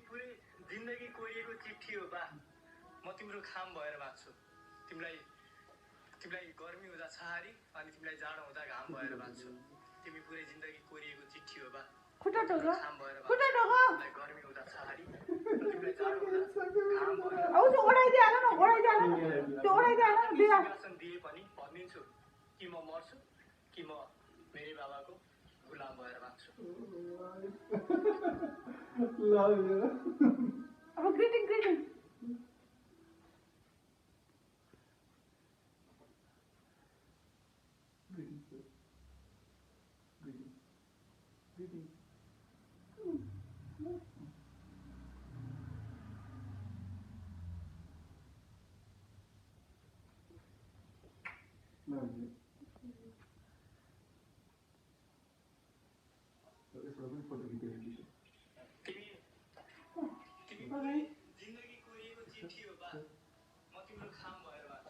पुरै जिन्दगी कोरिएको चिठी हो बा म तिम्रो खाम भएर बाँच्छु तिमीलाई गर्मी हुँदा छहारी अनि तिमीलाई जाडो हुँदा घाम भएर बाँच्छु तिमी पुरै जिन्दगी कोरिएको चिठी हो बा खुट्टा टोक खाम भएर खुट्टा टोक तिमीलाई गर्मी हुँदा छहारी तिमीलाई जाडो हुँदा घाम भएर औ त्यो ओडाइदिए हाल न त्यो ओडाइदिए हाल न बिरा सिंहासन दिए पनि भनिदिन्छु कि म मर्छु कि म मेरै बाबाको गुलाम भएर बाँच्छु अब ग्रिटिङ तिमी जिन्दगी कोरिएको चिठी हो बा म तिम्रो खाम भएर